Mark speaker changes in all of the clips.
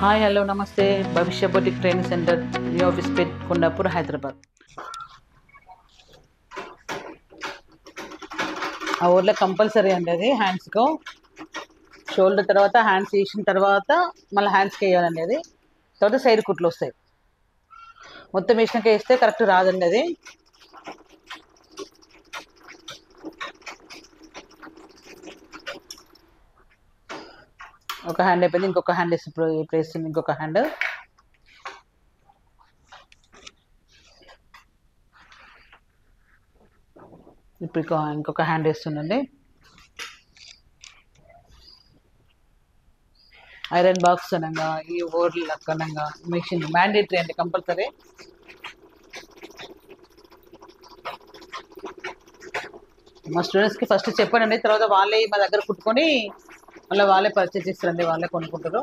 Speaker 1: Hi hello నమస్తే Bhavishya boutique training centre new office పేట్ కొండాపూర్ హైదరాబాద్. ఆ ఊర్లో కంపల్సరీ అండి అది హ్యాండ్స్కు షోల్డర్ తర్వాత హ్యాండ్స్ వేసిన తర్వాత మళ్ళీ హ్యాండ్స్కి వేయాలండి. అది తర్వాత సైడ్ కుట్లు వస్తాయి. మొత్తం వేసినాక వేస్తే కరెక్ట్ రాదండి అది. ఒక హ్యాండ్ అయిపోయింది, ఇంకొక హ్యాండ్ వేసి ఇప్పుడు వేస్తుంది ఇంకొక హ్యాండ్. ఇప్పుడు ఇంకొక హ్యాండ్ వేస్తుందండి. ఐరన్ బాక్స్ అనగా ఈ ఓర్లు అనగా మిషన్ మ్యాండేటరీ అండి, కంపల్సరీ. మా స్టూడెంట్స్కి ఫస్ట్ చెప్పానండి, తర్వాత వాళ్ళే మా దగ్గర కుట్టుకొని మళ్ళీ వాళ్ళే పర్చేస్ చేస్తారండి, వాళ్ళే కొనుక్కుంటారు.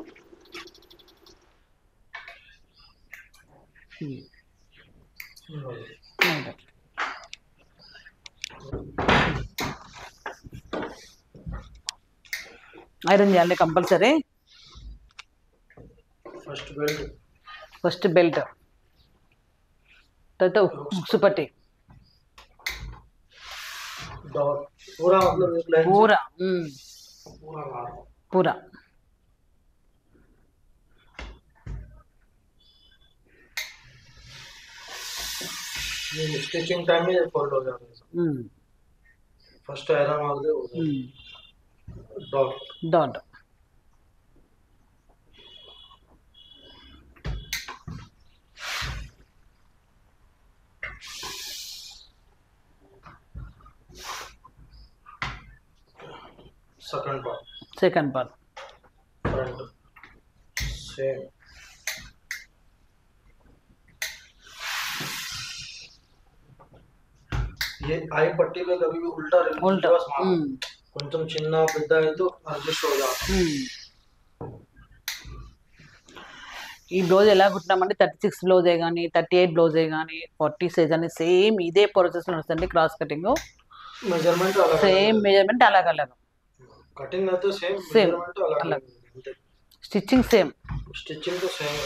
Speaker 1: ఐరన్ చేయాలి కంపల్సరీ. ఫస్ట్ బెల్ట్, తర్వాత ఉక్సు పట్టి, పూరా पूरा
Speaker 2: स्टिचिंग टाइम में फोल्ड हो जाता है। फर्स्ट आयरन मार दे, dot
Speaker 1: dot second part
Speaker 2: front same. ये आई पट्टी पे कभी भी उल्टा కొంచెం చిన్న పెద్ద అయితే అడ్జస్ట్ అవుతుంది.
Speaker 1: ఈ బ్లౌజ్ ఎలా కుట్టినామంటే 36 బ్లౌజే కానీ 38 బ్లౌజే కానీ 40 సైజ్ అని సేమ్ ఇదే ప్రాసెస్ నడుస్తుంది. Cross cutting
Speaker 2: measurement
Speaker 1: same measurement అలాగ అలాగ,
Speaker 2: కటింగ్ అయితే సేమ్
Speaker 1: సేమ్
Speaker 2: మెజర్మెంట్ అలాగ,
Speaker 1: స్టిచ్చింగ్ సేమ్,
Speaker 2: స్టిచ్చింగ్ తో సేమ్.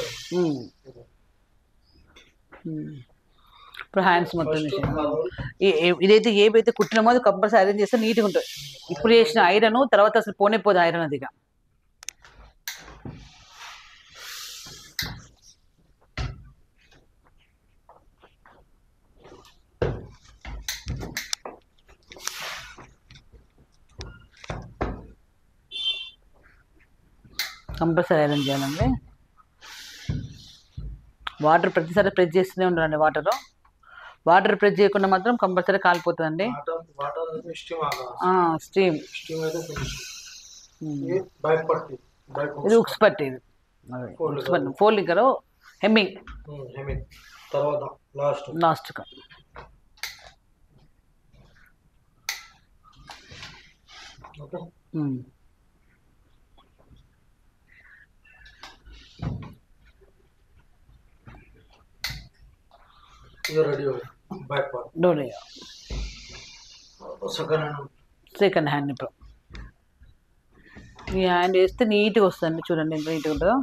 Speaker 1: ఇప్పుడు హ్యాండ్స్ మొత్తం ఇదైతే ఏవైతే కుట్టినామో అది కంపల్సరీ ఐరన్ చేస్తే నీట్గా ఉంటుంది. ఇప్పుడు చేసిన ఐరన్ తర్వాత అసలు పోనే పోదు ఐరన్, అదిగా. కంపల్సరీ ఐరన్ చేయాలండి. వాటర్ ప్రతిసారి ప్రెస్ చేస్తూనే ఉండాలండి. వాటర్ ప్రెస్ చేయకుండా మాత్రం కంపల్సరీ కాలిపోతుందండి. స్టీమ్ ఇది ఉక్స్ పట్టి, ఫోల్డింగ్ కరో హెమ్మింగ్
Speaker 2: తర్వాత
Speaker 1: లాస్ట్ కా
Speaker 2: ये रेडी हो गया बैक पार्ट
Speaker 1: डोरे
Speaker 2: सेकंड
Speaker 1: హ్యాండ్. ఇప్పుడు ఈ హ్యాండ్ వేస్తే నీట్గా వస్తుంది, చూడండి ఎంత నీట్గా ఉంటుందో.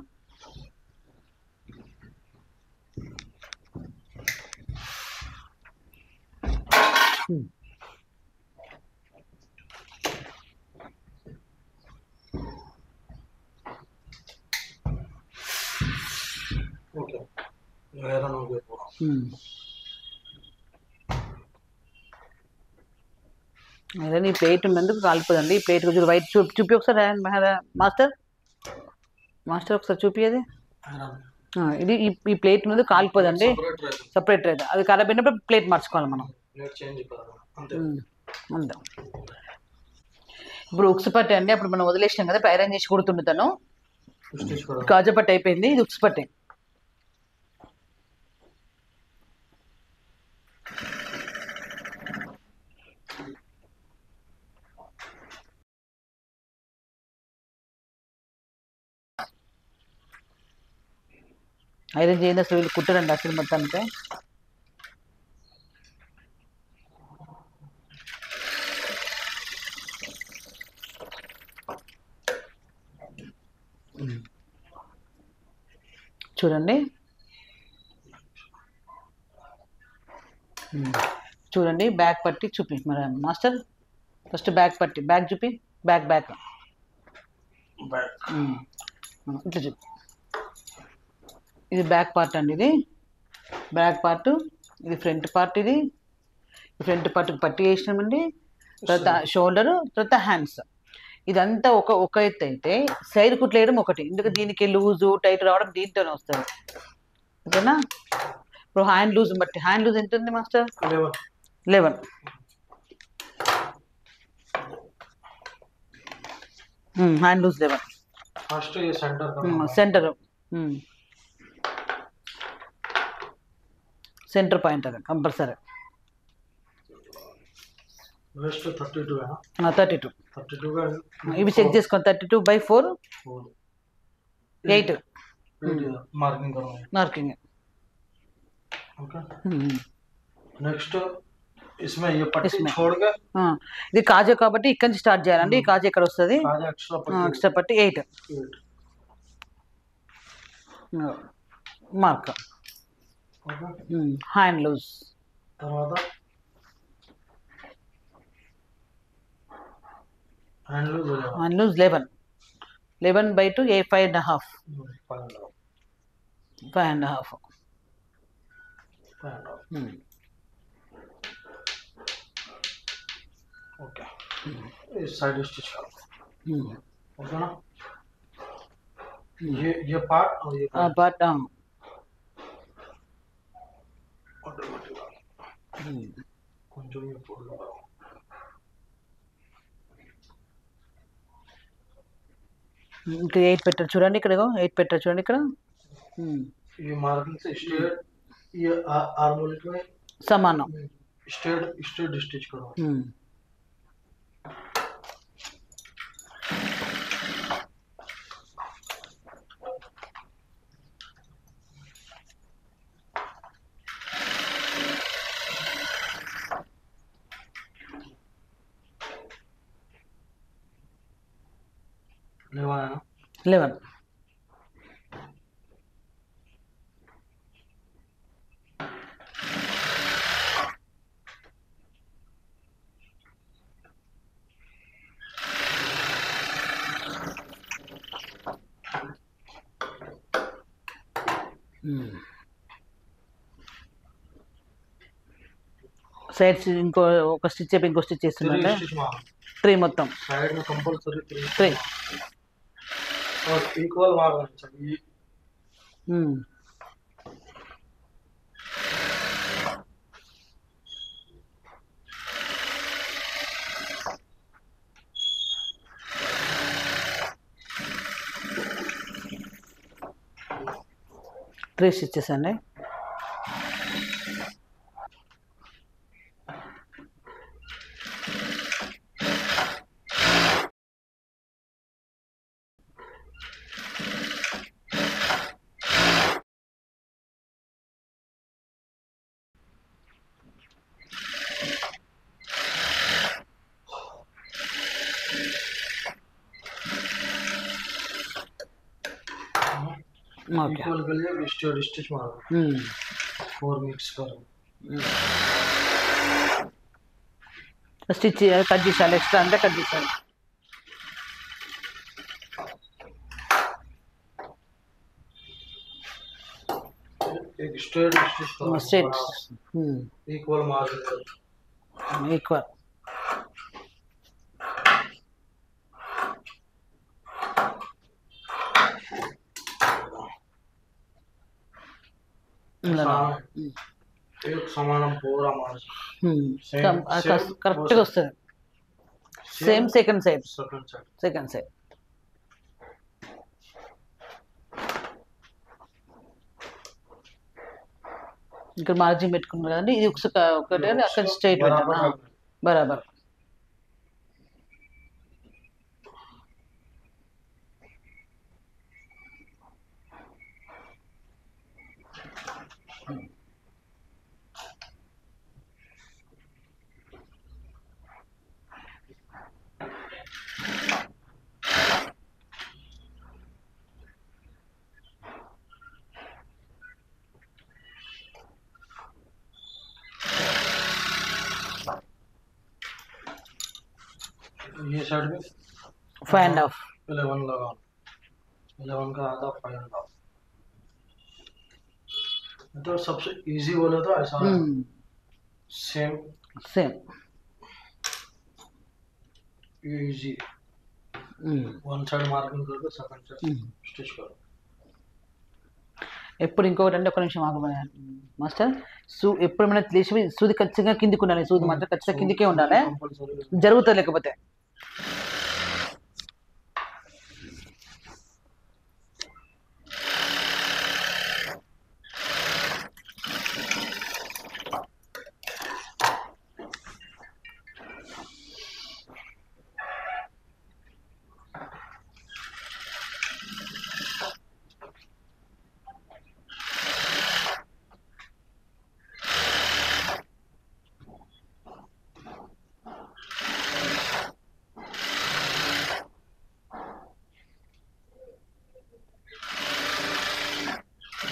Speaker 2: ఓకే ఐరన్ हो गया पूरा.
Speaker 1: అదే ఈ ప్లేట్ ఉన్నందుకు కాలిపోదండి. ఈ ప్లేట్ కొంచెం వైట్ చూపి ఒకసారి మాస్టర్ ఒకసారి చూపియది. ఇది ఈ ప్లేట్ ఉన్నది కాలిపోదండి, సపరేట్ అయితే అది ఖరాబ్ అయినప్పుడు ప్లేట్ మార్చుకోవాలి మనం. అంతే. ఇప్పుడు ఉక్స్ పట్టి అండి, అప్పుడు మనం వదిలేసినాం కదా, ఐరన్ చేసి కుడుతుండే తను. కాజా పట్టి అయిపోయింది, ఇది ఉక్స్ పట్టి. ఐరన్ చేయండి, అసలు వీళ్ళు కుట్టరండి అసలు మొత్తానికి. చూడండి. చూడండి బ్యాక్ పట్టి చూపి మరి మాస్టర్. ఫస్ట్ బ్యాక్ పట్టి, బ్యాక్ చూపి, బ్యాక్ బ్యాక్ ఇట్లా చూపి. ఇది బ్యాక్ పార్ట్ అండి, ఇది బ్యాక్ పార్ట్. ఇది ఫ్రంట్ పార్ట్. ఇది ఫ్రంట్ పార్ట్కి పట్టి వేసినామండి. తర్వాత షోల్డరు, తర్వాత హ్యాండ్స్. ఇదంతా ఒక ఎత్తు అయితే సైడ్ కుట్లు వేయడం ఒకటి. ఎందుకంటే దీనికి లూజు టైట్ రావడం దీంతోనే వస్తుంది, ఓకేనా. ఇప్పుడు హ్యాండ్ లూజ్ బట్టి, హ్యాండ్ లూజ్ ఎంత ఉంది master? 11. Hand loose 11.
Speaker 2: First center
Speaker 1: center point అది కంపల్సరీ. 32. ఇవి చెక్ చేసుకోండి. 32/4 8 మార్కింగ్.
Speaker 2: నెక్స్ట్
Speaker 1: ఇది కాజా కాబట్టి ఇక్కడ నుంచి స్టార్ట్ చేయాలండి. ఈ కాజా ఇక్కడ వస్తుంది, ఎక్స్ట్రా పట్టి 8 మార్క్. హ్యాండ్ లూజ్
Speaker 2: తర్వాత hand loose
Speaker 1: 11. 11/2 5.5. 5.5.
Speaker 2: Okay. Side stitch करो, ओके ना. ये पार्ट और ये
Speaker 1: पार्ट
Speaker 2: ऑटोमेटिक కొంచెం ఫోల్డ్ करो.
Speaker 1: ఇంకా 8 పెట్టారు చూడండి. ఇక్కడ 8 పెట్టారు చూడండి. ఇక్కడ
Speaker 2: ये मार्किंग से स्ट्रेट, ये आर्मोल में
Speaker 1: సమానం.
Speaker 2: स्ट्रेट स्टिच करो. लेवा है ना
Speaker 1: 11. సైడ్స్ ఇంకో ఒక స్టిచ్ అయిపోయి ఇంకో స్టిచ్ చేస్తుందంటే 3 మొత్తం
Speaker 2: साइड में कंपलसरी
Speaker 1: 3
Speaker 2: और इक्वल मारना चाहिए.
Speaker 1: త్రీ స్టిచెస్ అండి.
Speaker 2: इक्वल के लिए स्टिच मारो. 4 मिक्स करो.
Speaker 1: స్టిచ్ కట్ చేయాలి, ఎక్స్ట్రా అంతా కట్ చేయాలి.
Speaker 2: एक स्ट्रेट स्टिच करो.
Speaker 1: स्ट्रेट
Speaker 2: इक्वल मार्जिन करो.
Speaker 1: ఈక్వల్.
Speaker 2: एक సమానం పూరా మార్జిన్
Speaker 1: కరెక్ట్గా వస్తుంది. Same second side. ఇక్కడ మార్జిన్ పెట్టుకున్నారు కదండి. ఇది ఒకటి అక్కడ స్ట్రైట్ పెట్టాను బరాబర్.
Speaker 2: ये साइड में
Speaker 1: 5.5
Speaker 2: 11 लगा, 11 का आधा 5.5। तो सबसे इजी बोले तो ऐसा है, same
Speaker 1: same
Speaker 2: easy. One side marking करके सेकंड साइड स्टिच करो।
Speaker 1: ఎప్పుడు ఇంకొకటి అంటే ఒక నిమిషం ఆగు మాస్టర్. ఎప్పుడు మనం లేచి సూది ఖచ్చితంగా కిందికి ఉండాలి. సూది మాత్రం ఖచ్చితంగా కిందికే ఉండాలి, జరుగుతుంది లేకపోతే.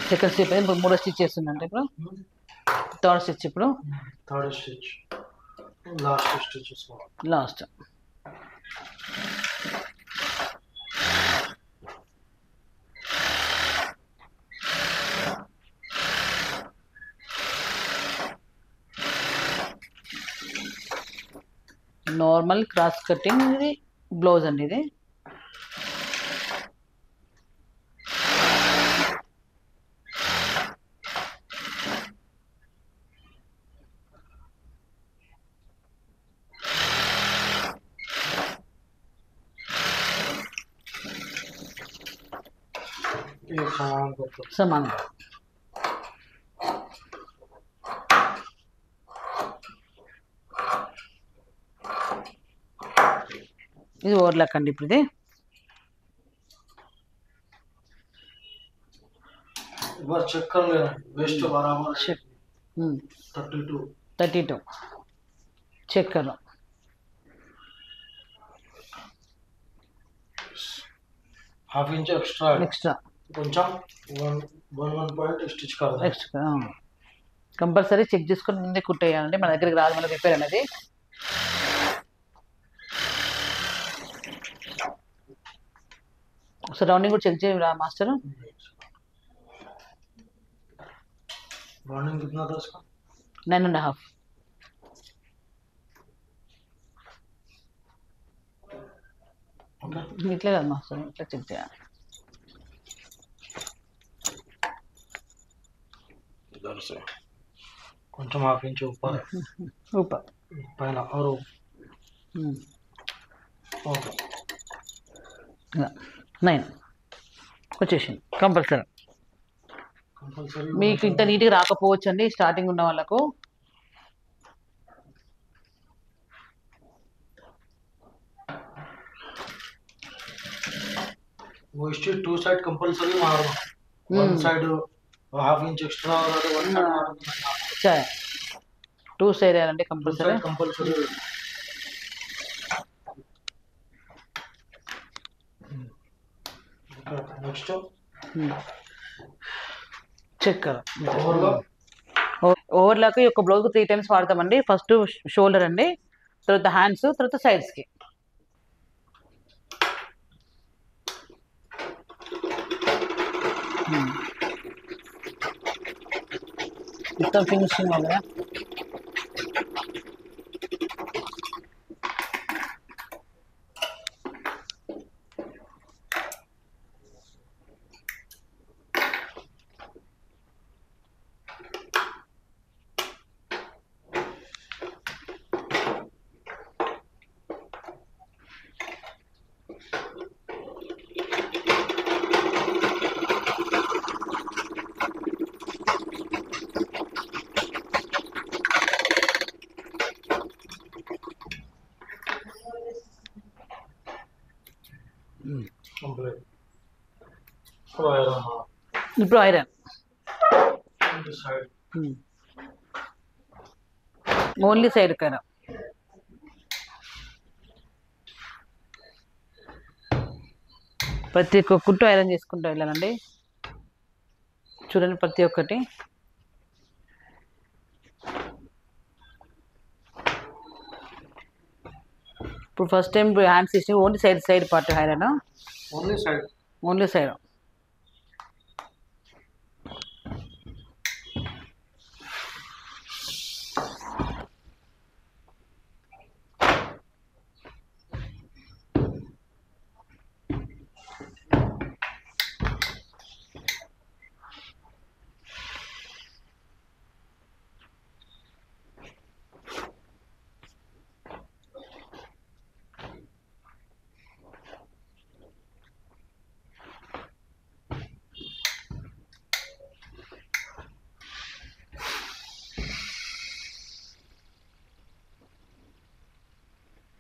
Speaker 1: సెకండ్ స్టిచ్ ఇప్పుడు మూడో స్టిచ్ చేస్తుందంటే ఇప్పుడు థర్డ్ స్టిచ్. ఇప్పుడు
Speaker 2: third stitch last stitch
Speaker 1: last. Normal cross cutting, ఇది బ్లౌజ్ అండి. ఇది సమానం. ఇది ఓవర్లాక్ అండి. ఇప్పుడు ఇది
Speaker 2: चेक कर लेना, वेस्ट बराबर है
Speaker 1: 32 चेक करो.
Speaker 2: हाफ इंच एक्स्ट्रा కొంచెం 1 పాయింట్ స్టిచ్ కర్దా
Speaker 1: ఎక్స్ట్రా కంపల్సరీ చెక్ చేసుకొని ముందే కుట్టేయాలండి. మన దగ్గరికి రాదు మన రిపేర్ అనేది. ఒకసారి రౌండింగ్ కూడా చెక్ చేయ మాస్టర్.
Speaker 2: रनिंग कितना था इसका?
Speaker 1: 9.5. ఇట్లే కదా మాస్టర్, ఇట్లా చెక్ చేయాలి.
Speaker 2: इधर से కొంచెం హాఫ్ ఇంచ్ ऊपर పైన और ఓకే
Speaker 1: 9 వచ్చేసింది. కంపల్సరీ మీకు ఇంత నీట్గా రాకపోవచ్చు అండి స్టార్టింగ్ ఉన్న వాళ్ళకు.
Speaker 2: वो स्टिच 2 साइड कंपलसरी मारना, 1 साइड हाफ इंच एक्स्ट्रा और 1 साइड
Speaker 1: अच्छा 2 साइड వేయాలంటే కంపల్సరీ.
Speaker 2: నెక్స్ట్
Speaker 1: చెక్ ఓవర్లాక్ ఈ యొక్క బ్లౌజ్ 3 టైమ్స్ వాడతామండి. ఫస్ట్ షోల్డర్ అండి, తర్వాత హ్యాండ్స్, తర్వాత సైడ్స్కి. మొత్తం ఫినిషింగ్ అవ్వదా. ఇప్పుడు ఐరన్ ఓన్లీ సైడ్ కరా. ప్రతి ఒక్క కుట్టు ఐరన్ చేసుకుంటూ వెళ్ళాలండి. చూడండి ప్రతి ఒక్కటి. ఇప్పుడు first time hand stitching only side part హైరానా?
Speaker 2: Only side.
Speaker 1: Only side.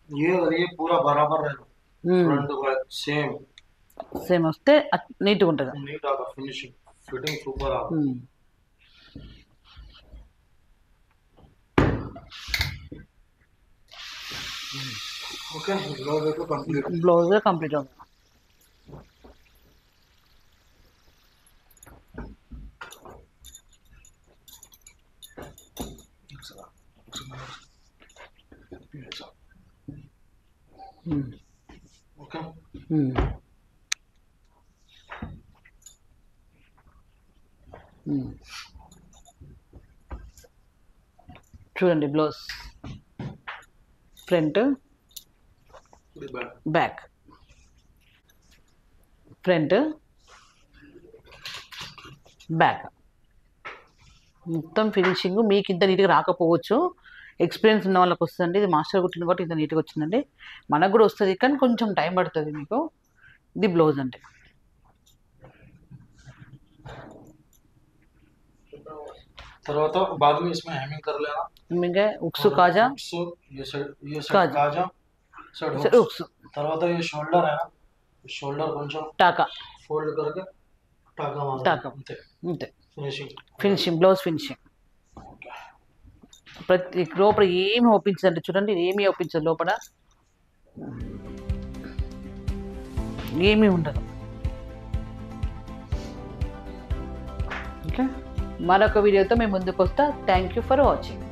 Speaker 2: ये और ये पूरा बराबर रहेगा, फ्रंट बैक
Speaker 1: సేమ్ వస్తే నీట్గా ఉంటుంది.
Speaker 2: नीट आगा, फिनिशिंग फिटिंग सुपर आगा. ఓకే,
Speaker 1: బ్లౌజ్ కంప్లీట్ అవుతుంది.
Speaker 2: ఓకే.
Speaker 1: చూడండి blouse front back, front back మొత్తం ఫినిషింగ్. మీకు ఇంత నీట్గా రాకపోవచ్చు, ఎక్స్పీరియన్స్ ఉన్న వాళ్ళకి వస్తుందండి. ఇది మాస్టర్ కుట్టిన కాబట్టి ఇంత నీట్గా వచ్చిందండి. మనకు కూడా వస్తుంది కానీ కొంచెం టైం పడుతుంది మీకు. ఇది బ్లౌజ్ అంటే.
Speaker 2: తర్వాత बाद में इसमें हेमिंग कर लेना.
Speaker 1: हेमिंग है, उक्स काजा,
Speaker 2: ये साइड काजा, साइड
Speaker 1: उक्स.
Speaker 2: తర్వాత ये शोल्डर है ना, शोल्डर కొంచెం
Speaker 1: टाका
Speaker 2: फोल्ड करके टाका मारना.
Speaker 1: टाका
Speaker 2: అంతే
Speaker 1: అంతే.
Speaker 2: Finishing
Speaker 1: blouse finishing. ప్రతి లోపల ఏమి ఓపించదండి. చూడండి ఏమీ ఓపించదు, లోపల ఏమీ ఉండదు. ఓకే, మరొక వీడియోతో మేము ముందుకు వస్తా. Thank you for watching.